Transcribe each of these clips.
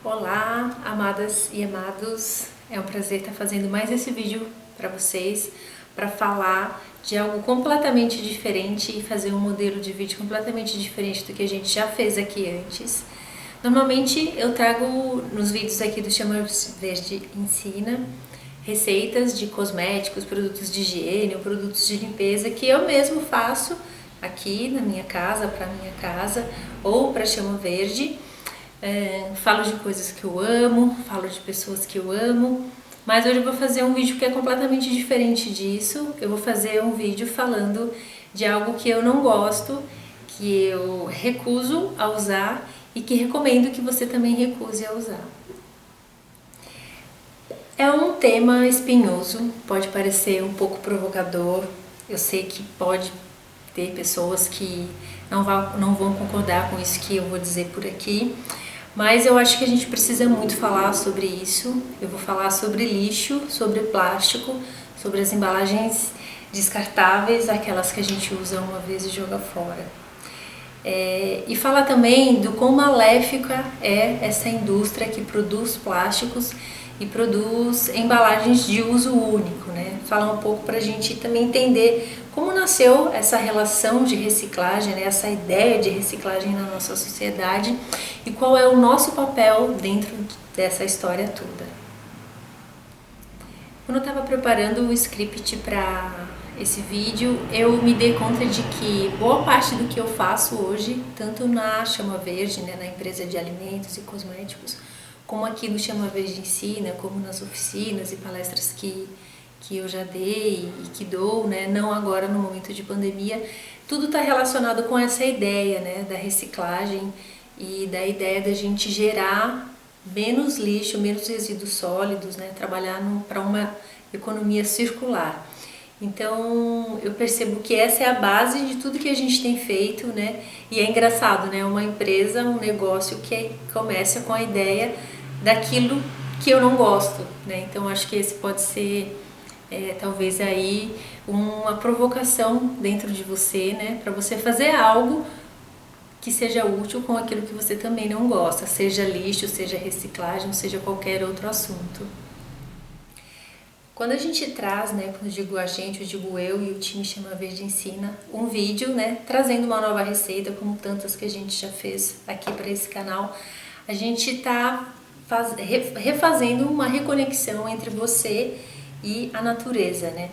Olá, amadas e amados, é um prazer estar fazendo mais esse vídeo para vocês, para falar de algo completamente diferente e fazer um modelo de vídeo completamente diferente do que a gente já fez aqui antes. Normalmente eu trago nos vídeos aqui do Chama Verde Ensina receitas de cosméticos, produtos de higiene ou produtos de limpeza que eu mesmo faço aqui na minha casa, para minha casa ou para Chama Verde. Falo de coisas que eu amo, falo de pessoas que eu amo, mas hoje eu vou fazer um vídeo que é completamente diferente disso. Eu vou fazer um vídeo falando de algo que eu não gosto, que eu recuso a usar e que recomendo que você também recuse a usar. É um tema espinhoso, pode parecer um pouco provocador, eu sei que pode ter pessoas que não vão concordar com isso que eu vou dizer por aqui, mas eu acho que a gente precisa muito falar sobre isso. Eu vou falar sobre lixo, sobre plástico, sobre as embalagens descartáveis, aquelas que a gente usa uma vez e joga fora. E falar também do quão maléfica é essa indústria que produz plásticos e produz embalagens de uso único, né? Falar um pouco para a gente também entender como nasceu essa relação de reciclagem, né? Essa ideia de reciclagem na nossa sociedade e qual é o nosso papel dentro dessa história toda. Quando eu estava preparando o script para esse vídeo, eu me dei conta de que boa parte do que eu faço hoje, tanto na Chama Verde, né, na empresa de alimentos e cosméticos, como aqui no Chama Verde Ensina, como nas oficinas e palestras que eu já dei e que dou, né, não agora no momento de pandemia, tudo está relacionado com essa ideia, né, da reciclagem e da ideia da gente gerar menos lixo, menos resíduos sólidos, né, trabalhar para uma economia circular. Então eu percebo que essa é a base de tudo que a gente tem feito, né? E é engraçado, né? Uma empresa, um negócio que começa com a ideia daquilo que eu não gosto, né? Então acho que esse pode ser talvez aí uma provocação dentro de você, né? Para você fazer algo que seja útil com aquilo que você também não gosta, seja lixo, seja reciclagem, seja qualquer outro assunto. Quando a gente traz, né, quando eu digo a gente, eu digo eu e o time Chama Verde Ensina, um vídeo, né, trazendo uma nova receita, como tantas que a gente já fez aqui para esse canal, a gente está refazendo uma reconexão entre você e a natureza, né?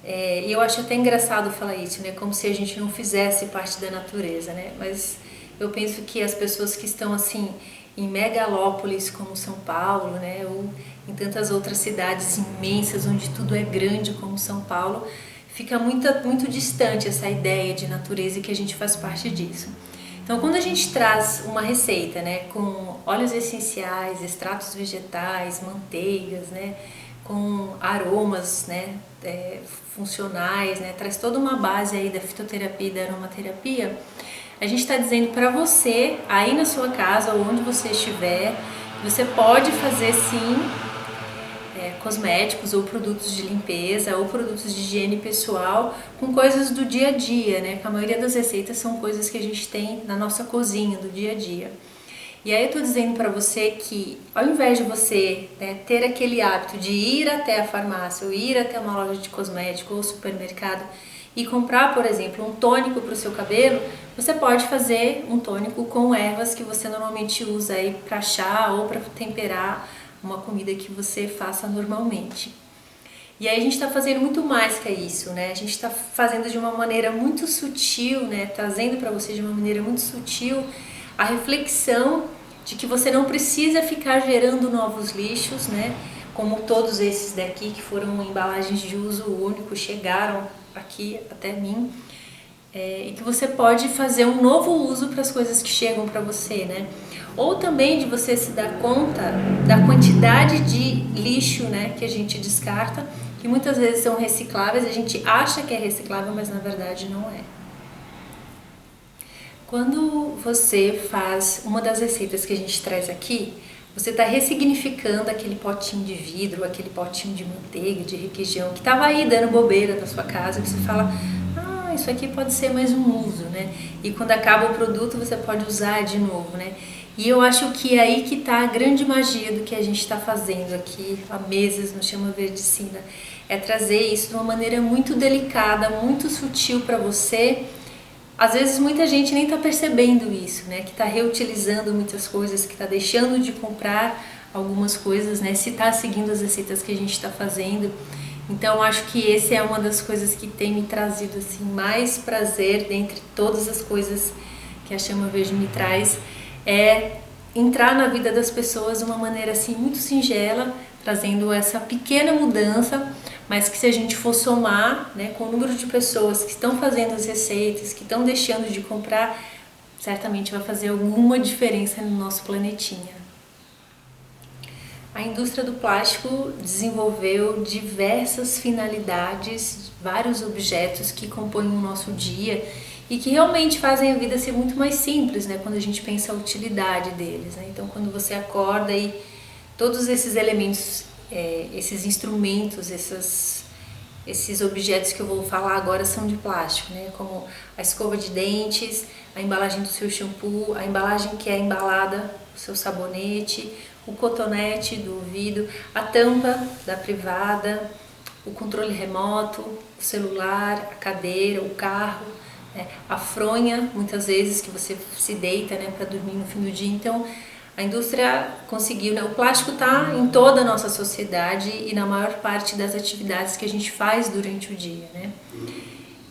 E eu acho até engraçado falar isso, né, como se a gente não fizesse parte da natureza, né? Mas eu penso que as pessoas que estão assim em megalópolis como São Paulo, né, ou em tantas outras cidades imensas onde tudo é grande como São Paulo, fica muito distante essa ideia de natureza e que a gente faz parte disso. Então, quando a gente traz uma receita, né, com óleos essenciais, extratos vegetais, manteigas, né, com aromas, né, funcionais, né, traz toda uma base aí da fitoterapia e da aromaterapia, a gente está dizendo para você, aí na sua casa ou onde você estiver, você pode fazer sim cosméticos ou produtos de limpeza ou produtos de higiene pessoal com coisas do dia a dia, né? Que a maioria das receitas são coisas que a gente tem na nossa cozinha, do dia a dia. E aí eu tô dizendo para você que ao invés de você, né, ter aquele hábito de ir até a farmácia ou ir até uma loja de cosmético ou supermercado e comprar, por exemplo, um tônico para o seu cabelo, você pode fazer um tônico com ervas que você normalmente usa aí para chá ou para temperar uma comida que você faça normalmente. E aí a gente está fazendo muito mais que isso, né? A gente está fazendo de uma maneira muito sutil, né? Trazendo para você de uma maneira muito sutil a reflexão de que você não precisa ficar gerando novos lixos, né? Como todos esses daqui que foram embalagens de uso único, chegaram aqui até mim, e que você pode fazer um novo uso para as coisas que chegam para você, né? Ou também de você se dar conta da quantidade de lixo, né, que a gente descarta, que muitas vezes são recicláveis, a gente acha que é reciclável, mas na verdade não é. Quando você faz uma das receitas que a gente traz aqui, você está ressignificando aquele potinho de vidro, aquele potinho de manteiga, de requeijão, que estava aí dando bobeira na sua casa, que você fala, isso aqui pode ser mais um uso, né? E quando acaba o produto você pode usar de novo, né? E eu acho que é aí que está a grande magia do que a gente está fazendo aqui há meses no Chama Verdicina. É trazer isso de uma maneira muito delicada, muito sutil para você. Às vezes muita gente nem está percebendo isso, né? Que está reutilizando muitas coisas, que está deixando de comprar algumas coisas, né? Se está seguindo as receitas que a gente está fazendo. Então acho que esse é uma das coisas que tem me trazido assim mais prazer dentre todas as coisas que a Chama Verde me traz, é entrar na vida das pessoas de uma maneira assim muito singela, trazendo essa pequena mudança, mas que se a gente for somar, né, com o número de pessoas que estão fazendo as receitas, que estão deixando de comprar, certamente vai fazer alguma diferença no nosso planetinha. A indústria do plástico desenvolveu diversas finalidades, vários objetos que compõem o nosso dia e que realmente fazem a vida ser muito mais simples, né? Quando a gente pensa a utilidade deles, né? Então, quando você acorda e todos esses elementos, esses instrumentos, esses objetos que eu vou falar agora são de plástico, né? Como a escova de dentes, a embalagem do seu shampoo, a embalagem que é embalada, o seu sabonete, o cotonete do ouvido, a tampa da privada, o controle remoto, o celular, a cadeira, o carro, né? A fronha, muitas vezes que você se deita, né, para dormir no fim do dia. Então, a indústria conseguiu, né? O plástico está em toda a nossa sociedade e na maior parte das atividades que a gente faz durante o dia, né?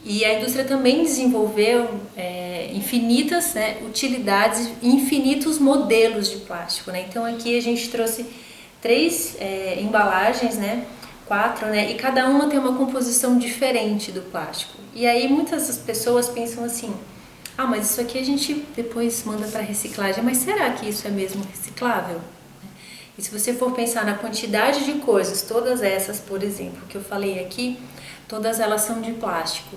E a indústria também desenvolveu infinitas, né, utilidades, infinitos modelos de plástico, né? Então aqui a gente trouxe 3 embalagens, né, 4, né, e cada uma tem uma composição diferente do plástico. E aí muitas pessoas pensam assim: ah, mas isso aqui a gente depois manda para reciclagem, mas será que isso é mesmo reciclável? E se você for pensar na quantidade de coisas, todas essas, por exemplo, que eu falei aqui, todas elas são de plástico.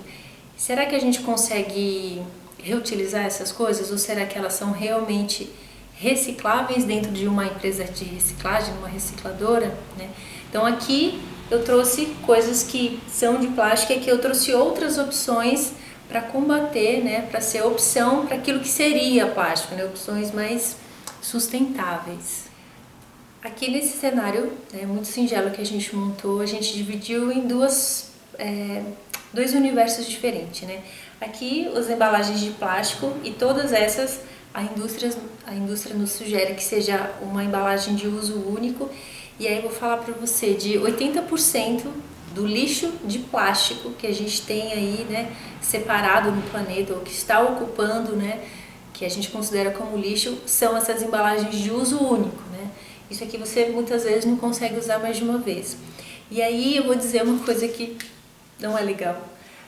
Será que a gente consegue reutilizar essas coisas ou será que elas são realmente recicláveis dentro de uma empresa de reciclagem, uma recicladora, né? Então aqui eu trouxe coisas que são de plástico e aqui eu trouxe outras opções para combater, né, para ser opção para aquilo que seria plástico, né, opções mais sustentáveis. Aqui nesse cenário, né, muito singelo que a gente montou, a gente dividiu em dois universos diferentes, né? Aqui as embalagens de plástico e todas essas a indústria nos sugere que seja uma embalagem de uso único. E aí eu vou falar para você de 80% do lixo de plástico que a gente tem aí, né, separado no planeta ou que está ocupando, né, que a gente considera como lixo, são essas embalagens de uso único, né? Isso aqui você muitas vezes não consegue usar mais de uma vez. E aí eu vou dizer uma coisa que não é legal.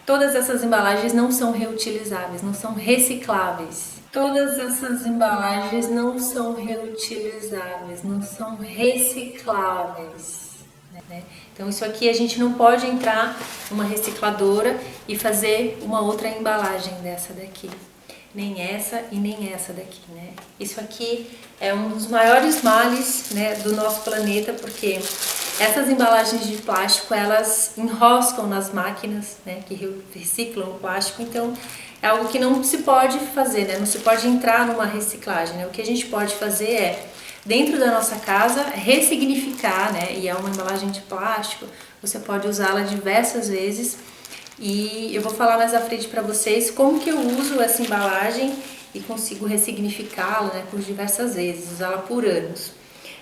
Todas essas embalagens não são reutilizáveis, não são recicláveis. Todas essas embalagens não são reutilizáveis, não são recicláveis, né? Então isso aqui a gente não pode entrar numa recicladora e fazer uma outra embalagem dessa daqui. Nem essa e nem essa daqui, né? Isso aqui é um dos maiores males, né, do nosso planeta, porque essas embalagens de plástico, elas enroscam nas máquinas, né, que reciclam o plástico, então é algo que não se pode fazer, né, não se pode entrar numa reciclagem, né? O que a gente pode fazer é, dentro da nossa casa, ressignificar, né, e é uma embalagem de plástico, você pode usá-la diversas vezes. E eu vou falar mais à frente para vocês como que eu uso essa embalagem e consigo ressignificá-la, né, por diversas vezes, usá-la por anos.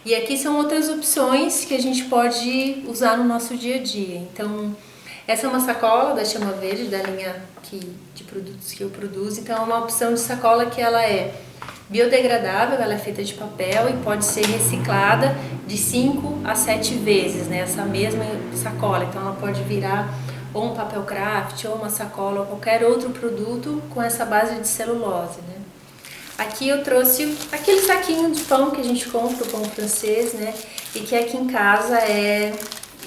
E aqui são outras opções que a gente pode usar no nosso dia a dia. Então, essa é uma sacola da Chama Verde, da linha de produtos que eu produzo. Então, é uma opção de sacola que ela é biodegradável, ela é feita de papel e pode ser reciclada de 5 a 7 vezes, né, essa mesma sacola. Então, ela pode virar ou um papel craft, ou uma sacola, ou qualquer outro produto com essa base de celulose, né? Aqui eu trouxe aquele saquinho de pão que a gente compra, o pão francês, né? E que aqui em casa é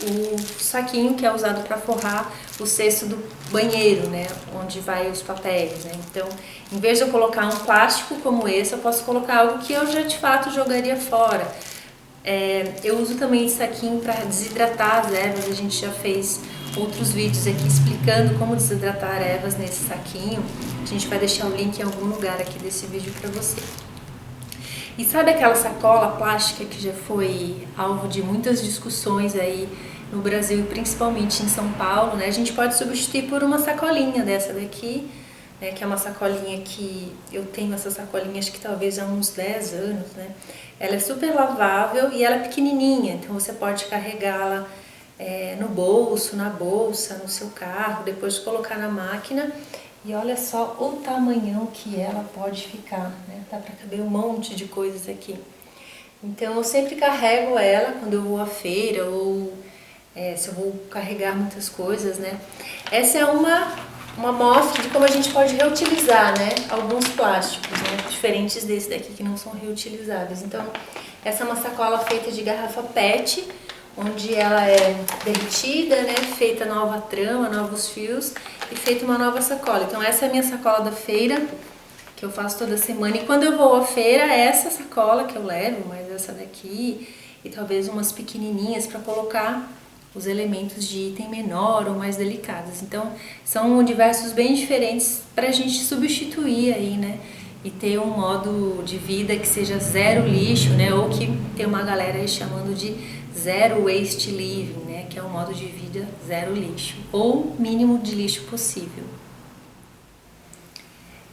o saquinho que é usado para forrar o cesto do banheiro, né? Onde vai os papéis, né? Então, em vez de eu colocar um plástico como esse, eu posso colocar algo que eu já de fato jogaria fora. Eu uso também esse saquinho para desidratar as ervas, a gente já fez outros vídeos aqui explicando como desidratar ervas nesse saquinho. A gente vai deixar o link em algum lugar aqui desse vídeo para você. E sabe aquela sacola plástica que já foi alvo de muitas discussões aí no Brasil e principalmente em São Paulo, né? A gente pode substituir por uma sacolinha dessa daqui, né? Que é uma sacolinha que eu tenho essa sacolinha acho que talvez há uns 10 anos, né? Ela é super lavável e ela é pequenininha, então você pode carregá-la no bolso, na bolsa, no seu carro, depois de colocar na máquina. E olha só o tamanhão que ela pode ficar, né? Dá pra caber um monte de coisas aqui. Então eu sempre carrego ela quando eu vou à feira ou se eu vou carregar muitas coisas, né? Essa é uma amostra de como a gente pode reutilizar, né? Alguns plásticos, né? Diferentes desse daqui que não são reutilizáveis. Então essa é uma sacola feita de garrafa PET, onde ela é derretida, né? Feita nova trama, novos fios e feita uma nova sacola. Então essa é a minha sacola da feira, que eu faço toda semana. E quando eu vou à feira, é essa sacola que eu levo, mas essa daqui e talvez umas pequenininhas para colocar os elementos de item menor ou mais delicados. Então são universos bem diferentes para a gente substituir aí, né? E ter um modo de vida que seja zero lixo, né? Ou que tem uma galera aí chamando de zero waste living, né? Que é um modo de vida zero lixo, ou mínimo de lixo possível.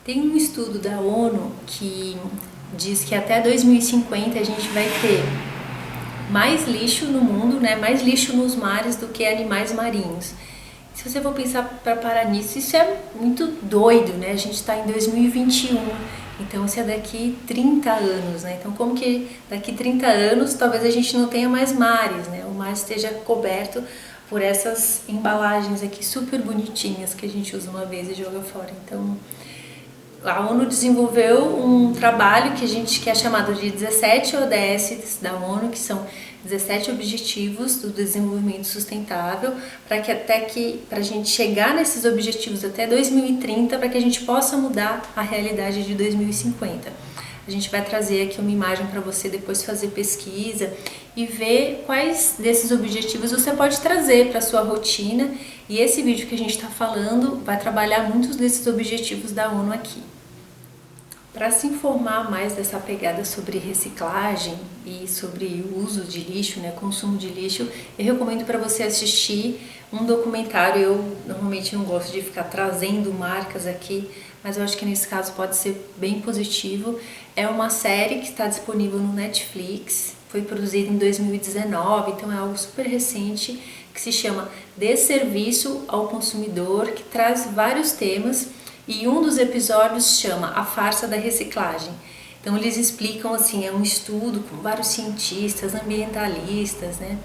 Tem um estudo da ONU que diz que até 2050 a gente vai ter mais lixo no mundo, né? Mais lixo nos mares do que animais marinhos. Se você for pensar para parar nisso, isso é muito doido, né? A gente está em 2021, então isso é daqui 30 anos, né? Então como que daqui 30 anos talvez a gente não tenha mais mares, né? O mar esteja coberto por essas embalagens aqui super bonitinhas que a gente usa uma vez e joga fora. Então a ONU desenvolveu um trabalho que é chamado de 17 ODS da ONU, que são 17 Objetivos do Desenvolvimento Sustentável, para a gente chegar nesses objetivos até 2030, para que a gente possa mudar a realidade de 2050. A gente vai trazer aqui uma imagem para você depois fazer pesquisa e ver quais desses objetivos você pode trazer para a sua rotina. E esse vídeo que a gente está falando vai trabalhar muitos desses objetivos da ONU aqui. Para se informar mais dessa pegada sobre reciclagem e sobre o uso de lixo, né, consumo de lixo, eu recomendo para você assistir um documentário. Eu normalmente não gosto de ficar trazendo marcas aqui, mas eu acho que nesse caso pode ser bem positivo. É uma série que está disponível no Netflix, foi produzida em 2019, então é algo super recente, que se chama Desserviço ao Consumidor, que traz vários temas. E um dos episódios chama A Farsa da Reciclagem. Então eles explicam assim, é um estudo com vários cientistas, ambientalistas, né,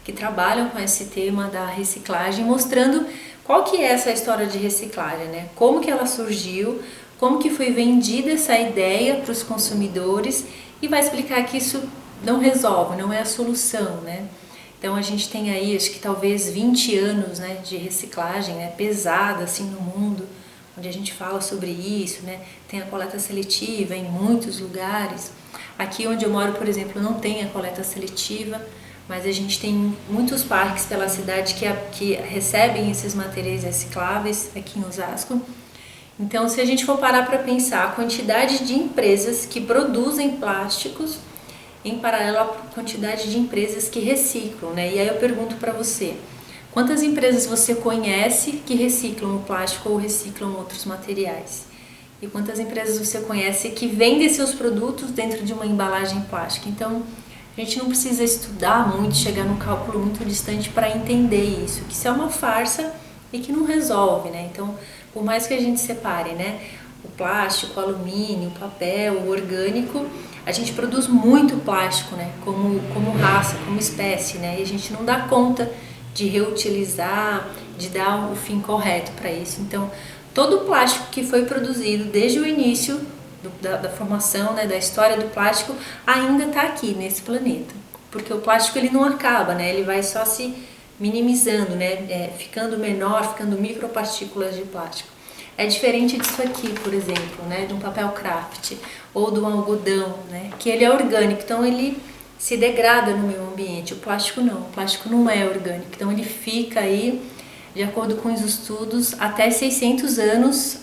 que trabalham com esse tema da reciclagem, mostrando qual que é essa história de reciclagem, né? Como que ela surgiu, como que foi vendida essa ideia para os consumidores, e vai explicar que isso não resolve, não é a solução, né? Então a gente tem aí, acho que talvez 20 anos, né, de reciclagem, né, pesada assim no mundo, onde a gente fala sobre isso, né? Tem a coleta seletiva em muitos lugares. Aqui onde eu moro, por exemplo, não tem a coleta seletiva, mas a gente tem muitos parques pela cidade que recebem esses materiais recicláveis aqui em Osasco. Então, se a gente for parar para pensar a quantidade de empresas que produzem plásticos em paralelo à quantidade de empresas que reciclam, né? E aí eu pergunto para você, quantas empresas você conhece que reciclam o plástico ou reciclam outros materiais? E quantas empresas você conhece que vendem seus produtos dentro de uma embalagem plástica? Então, a gente não precisa estudar muito, chegar num cálculo muito distante para entender isso, que isso é uma farsa e que não resolve, né? Então, por mais que a gente separe, né, o plástico, o alumínio, o papel, o orgânico, a gente produz muito plástico, né, como raça, como espécie, né? E a gente não dá conta de reutilizar, de dar o fim correto para isso. Então, todo o plástico que foi produzido desde o início da formação, né, da história do plástico, ainda está aqui nesse planeta. Porque o plástico ele não acaba, né? Ele vai só se minimizando, né? Ficando menor, ficando micropartículas de plástico. É diferente disso aqui, por exemplo, né? De um papel craft ou de um algodão, né? Que ele é orgânico, então ele se degrada no meio ambiente. O plástico não é orgânico, então ele fica aí, de acordo com os estudos, até 600 anos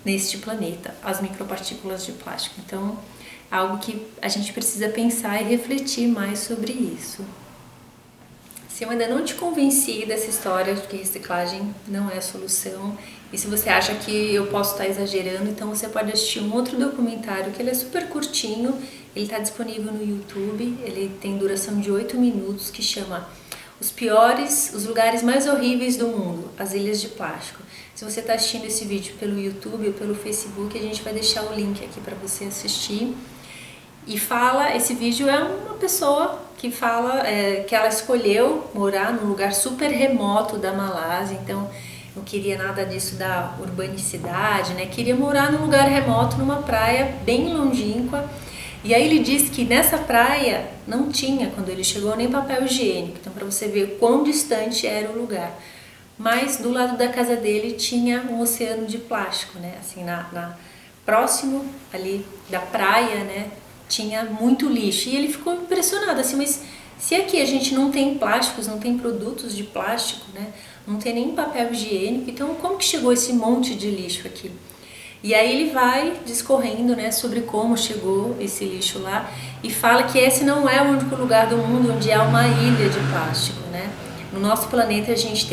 neste planeta, as micropartículas de plástico. Então algo que a gente precisa pensar e refletir mais sobre isso. Se eu ainda não te convenci dessa história de que reciclagem não é a solução, e se você acha que eu posso estar exagerando, então você pode assistir um outro documentário que ele é super curtinho, ele está disponível no YouTube, ele tem duração de 8 minutos, que chama os lugares mais horríveis do mundo, as ilhas de plástico. Se você está assistindo esse vídeo pelo YouTube ou pelo Facebook, a gente vai deixar o link aqui para você assistir. E esse vídeo é uma pessoa que fala que ela escolheu morar num lugar super remoto da Malásia, então não queria nada disso da urbanicidade, né? Queria morar num lugar remoto, numa praia bem longínqua. E aí ele disse que nessa praia não tinha, quando ele chegou, nem papel higiênico, então para você ver quão distante era o lugar. Mas do lado da casa dele tinha um oceano de plástico, né? Assim, próximo ali da praia, né? Tinha muito lixo. E ele ficou impressionado, assim, mas se aqui a gente não tem plásticos, não tem produtos de plástico, né? Não tem nem papel higiênico, então como que chegou esse monte de lixo aqui? E aí ele vai discorrendo, né, sobre como chegou esse lixo lá e fala que esse não é o único lugar do mundo onde há uma ilha de plástico, né? No nosso planeta a gente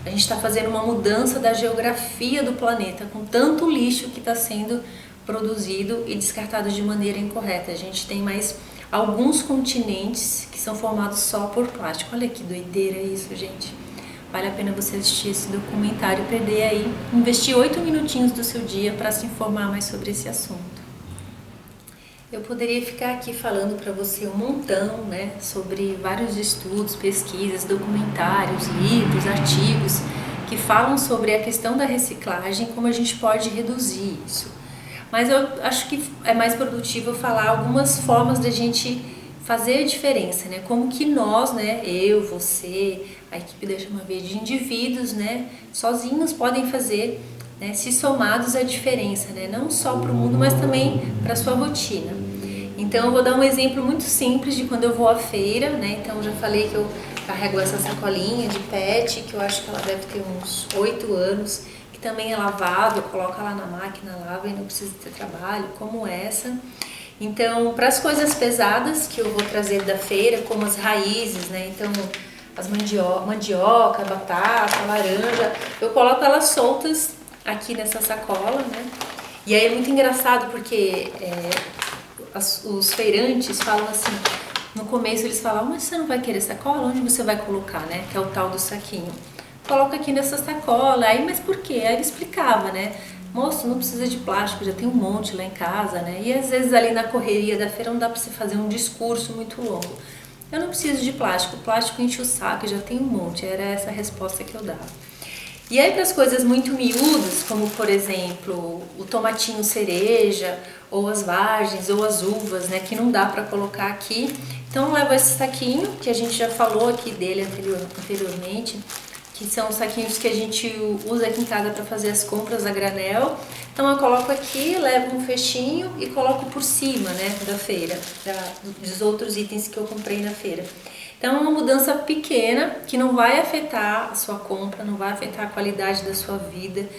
está fazendo uma mudança da geografia do planeta com tanto lixo que está sendo produzido e descartado de maneira incorreta. A gente tem mais alguns continentes que são formados só por plástico. Olha que doideira isso, gente. Vale a pena você assistir esse documentário e perder aí, investir 8 minutinhos do seu dia para se informar mais sobre esse assunto. Eu poderia ficar aqui falando para você um montão, né, sobre vários estudos, pesquisas, documentários, livros, artigos que falam sobre a questão da reciclagem, como a gente pode reduzir isso. Mas eu acho que é mais produtivo falar algumas formas de a gente fazer a diferença, né? Como que nós, né, eu, você, a equipe da Chama Verde, de indivíduos, né, sozinhos podem fazer, né, se somados a diferença, né? Não só para o mundo, mas também para a sua rotina. Então eu vou dar um exemplo muito simples de quando eu vou à feira, né? Então eu já falei que eu carrego essa sacolinha de PET, que eu acho que ela deve ter uns 8 anos, que também é lavável, coloca lá na máquina, lava e não precisa ter trabalho, como essa. Então, para as coisas pesadas que eu vou trazer da feira, como as raízes, né? Então, as mandioca, batata, laranja, eu coloco elas soltas aqui nessa sacola, né? E aí é muito engraçado porque os feirantes falam assim, no começo eles falavam, mas você não vai querer sacola? Onde você vai colocar, né? Que é o tal do saquinho. Coloca aqui nessa sacola, aí, mas por quê? Aí ele explicava, né? Moço, não precisa de plástico, já tem um monte lá em casa, né? E às vezes ali na correria da feira não dá pra você fazer um discurso muito longo. Eu não preciso de plástico, o plástico enche o saco, já tem um monte, era essa a resposta que eu dava. E aí para as coisas muito miúdas, como por exemplo, o tomatinho cereja, ou as vargens, ou as uvas, né? Que não dá pra colocar aqui. Então eu levo esse saquinho, que a gente já falou aqui dele anteriormente, que são os saquinhos que a gente usa aqui em casa para fazer as compras a granel. Então eu coloco aqui, levo um fechinho e coloco por cima, né, da feira, dos outros itens que eu comprei na feira. Então é uma mudança pequena que não vai afetar a sua compra, não vai afetar a qualidade da sua vida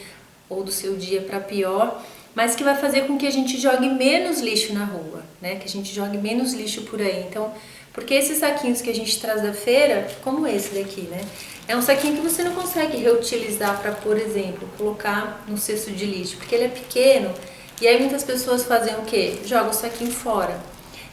ou do seu dia para pior, mas que vai fazer com que a gente jogue menos lixo na rua, né, que a gente jogue menos lixo por aí. Então, porque esses saquinhos que a gente traz da feira, como esse daqui, né? É um saquinho que você não consegue reutilizar para, por exemplo, colocar no cesto de lixo, porque ele é pequeno e aí muitas pessoas fazem o quê? Jogam o saquinho fora.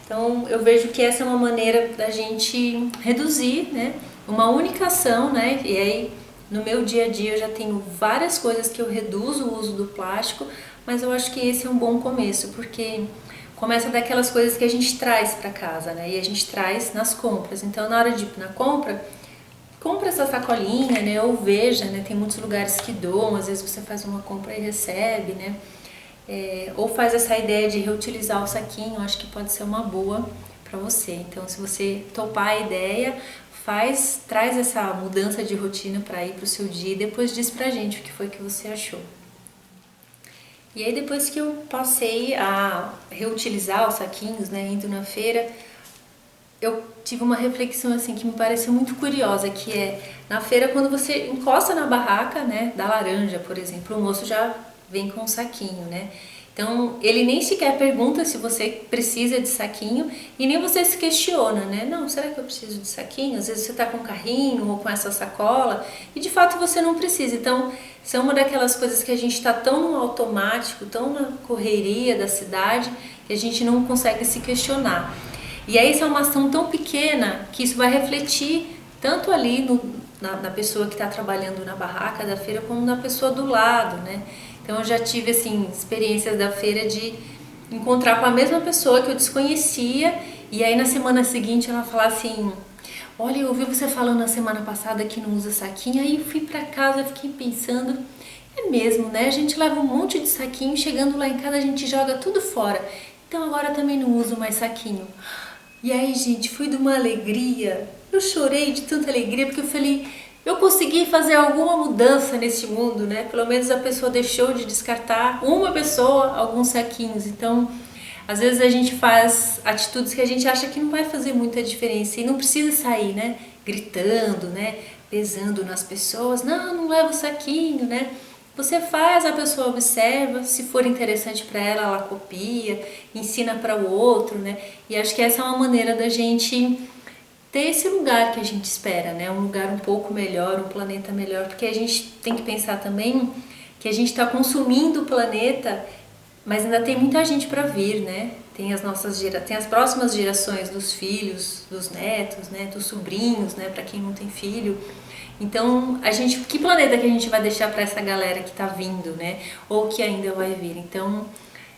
Então eu vejo que essa é uma maneira da gente reduzir, né? Uma única ação, né? E aí no meu dia a dia eu já tenho várias coisas que eu reduzo o uso do plástico, mas eu acho que esse é um bom começo, porque começa daquelas coisas que a gente traz para casa, né? E a gente traz nas compras. Então, na hora de ir na compra essa sacolinha, né? Ou veja, né? Tem muitos lugares que doam, às vezes você faz uma compra e recebe, né? Ou faz essa ideia de reutilizar o saquinho, acho que pode ser uma boa para você. Então, se você topar a ideia, traz essa mudança de rotina para ir para o seu dia e depois diz pra gente o que foi que você achou. E aí depois que eu passei a reutilizar os saquinhos, né, indo na feira, eu tive uma reflexão assim que me pareceu muito curiosa, que é na feira quando você encosta na barraca, né, da laranja, por exemplo, o moço já vem com um saquinho, né? Então, ele nem sequer pergunta se você precisa de saquinho e nem você se questiona, né? Não, será que eu preciso de saquinho? Às vezes você tá com um carrinho ou com essa sacola e de fato você não precisa. Então, são uma daquelas coisas que a gente tá tão no automático, tão na correria da cidade, que a gente não consegue se questionar. E aí, isso é uma ação tão pequena que isso vai refletir tanto ali na pessoa que está trabalhando na barraca da feira, como na pessoa do lado, né? Então eu já tive assim experiências da feira de encontrar com a mesma pessoa que eu desconhecia e aí na semana seguinte ela falar assim: olha, eu ouvi você falando na semana passada que não usa saquinho. Aí eu fui para casa, fiquei pensando, é mesmo, né? A gente leva um monte de saquinho, chegando lá em casa a gente joga tudo fora. Então agora também não uso mais saquinho. E aí, gente, foi de uma alegria. Eu chorei de tanta alegria porque eu falei, eu consegui fazer alguma mudança nesse mundo, né? Pelo menos a pessoa deixou de descartar, uma pessoa, alguns saquinhos. Então, às vezes a gente faz atitudes que a gente acha que não vai fazer muita diferença e não precisa sair, né? Gritando, né? Pesando nas pessoas. Não, não leva o saquinho, né? Você faz, a pessoa observa, se for interessante para ela, ela copia, ensina para o outro, né? E acho que essa é uma maneira da gente ter esse lugar que a gente espera, né? Um lugar um pouco melhor, um planeta melhor, porque a gente tem que pensar também que a gente está consumindo o planeta, mas ainda tem muita gente para vir, né? Tem as próximas gerações dos filhos, dos netos, né? Dos sobrinhos, né? Para quem não tem filho. Então, que planeta que a gente vai deixar para essa galera que está vindo, né? Ou que ainda vai vir. Então,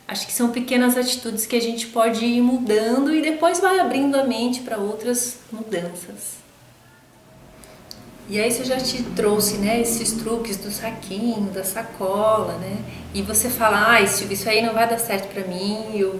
acho que são pequenas atitudes que a gente pode ir mudando e depois vai abrindo a mente para outras mudanças. E aí você já te trouxe, né, esses truques do saquinho, da sacola, né? E você fala, ai, Silvia, isso aí não vai dar certo para mim, eu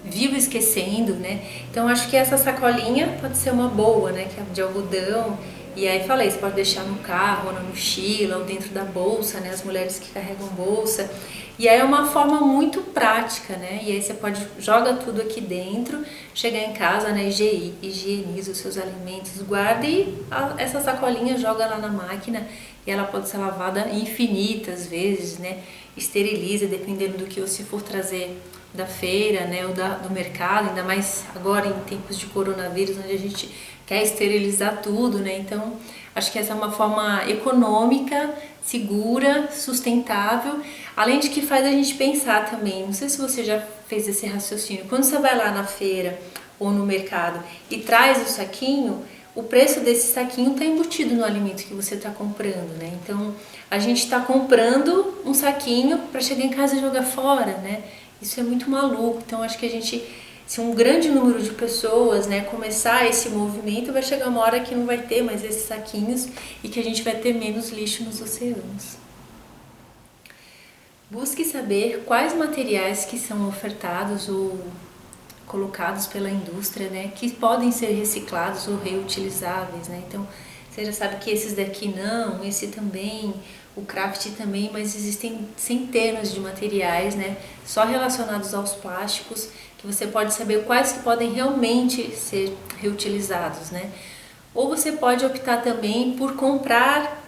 vivo esquecendo, né? Então acho que essa sacolinha pode ser uma boa, né, que é de algodão. E aí falei, você pode deixar no carro, ou na mochila, ou dentro da bolsa, né? As mulheres que carregam bolsa. E aí é uma forma muito prática, né? E aí você joga tudo aqui dentro, chegar em casa, né? Higieniza os seus alimentos, guarda e essa sacolinha joga lá na máquina e ela pode ser lavada infinitas vezes, né? Esteriliza, dependendo do que você for trazer da feira, né? Ou do mercado, ainda mais agora em tempos de coronavírus, onde a gente quer esterilizar tudo, né? Então, acho que essa é uma forma econômica, segura, sustentável, além de que faz a gente pensar também. Não sei se você já fez esse raciocínio. Quando você vai lá na feira ou no mercado e traz o saquinho, o preço desse saquinho está embutido no alimento que você está comprando, né? Então, a gente está comprando um saquinho para chegar em casa e jogar fora, né? Isso é muito maluco. Então, acho que se um grande número de pessoas, né, começar esse movimento, vai chegar uma hora que não vai ter mais esses saquinhos e que a gente vai ter menos lixo nos oceanos. Busque saber quais materiais que são ofertados ou colocados pela indústria, né, que podem ser reciclados ou reutilizáveis, né? Então, você já sabe que esses daqui não, esse também, o craft também, mas existem centenas de materiais, né, só relacionados aos plásticos, que você pode saber quais que podem realmente ser reutilizados, né? Ou você pode optar também por comprar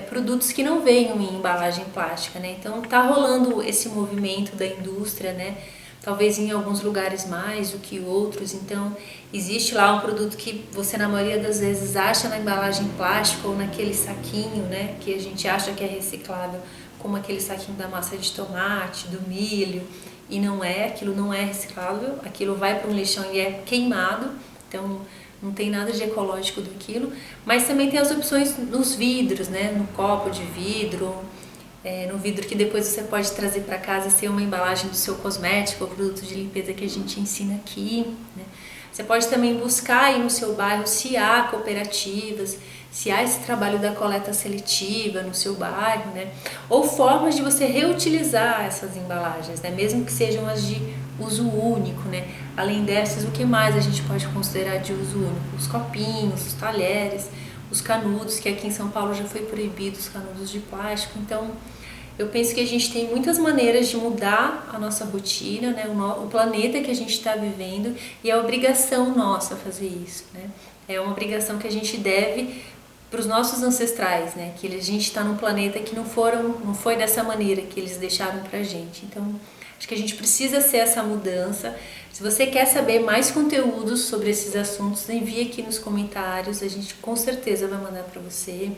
produtos que não venham em embalagem plástica, né? Então tá rolando esse movimento da indústria, né? Talvez em alguns lugares mais do que outros. Então existe lá um produto que você na maioria das vezes acha na embalagem plástica ou naquele saquinho, né? Que a gente acha que é reciclável, como aquele saquinho da massa de tomate, do milho. E não é, aquilo não é reciclável, aquilo vai para um lixão e é queimado, então não tem nada de ecológico daquilo. Mas também tem as opções nos vidros, né? No copo de vidro, no vidro que depois você pode trazer para casa e ser uma embalagem do seu cosmético ou produto de limpeza que a gente ensina aqui, né? Você pode também buscar aí no seu bairro se há cooperativas, se há esse trabalho da coleta seletiva no seu bairro, né? Ou formas de você reutilizar essas embalagens, né? Mesmo que sejam as de uso único, né? Além dessas, o que mais a gente pode considerar de uso único? Os copinhos, os talheres, os canudos, que aqui em São Paulo já foi proibido os canudos de plástico. Então, eu penso que a gente tem muitas maneiras de mudar a nossa rotina, né? O planeta que a gente está vivendo, e é obrigação nossa fazer isso, né? É uma obrigação que a gente deve para os nossos ancestrais, né? Que a gente está num planeta que não foi dessa maneira que eles deixaram pra gente. Então, Acho que a gente precisa ser essa mudança. Se você quer saber mais conteúdos sobre esses assuntos, envie aqui nos comentários, a gente com certeza vai mandar para você,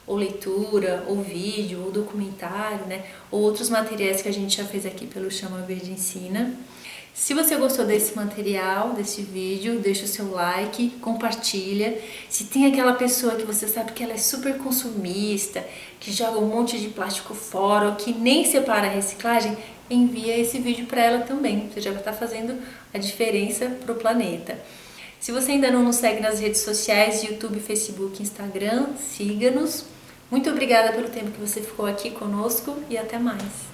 ou leitura, ou vídeo, ou documentário, né? Ou outros materiais que a gente já fez aqui pelo Chama Verde Ensina. Se você gostou desse material, desse vídeo, deixa o seu like, compartilha. Se tem aquela pessoa que você sabe que ela é super consumista, que joga um monte de plástico fora, ou que nem separa a reciclagem, envia esse vídeo para ela também. Você já vai estar fazendo a diferença para o planeta. Se você ainda não nos segue nas redes sociais, YouTube, Facebook, Instagram, siga-nos. Muito obrigada pelo tempo que você ficou aqui conosco e até mais.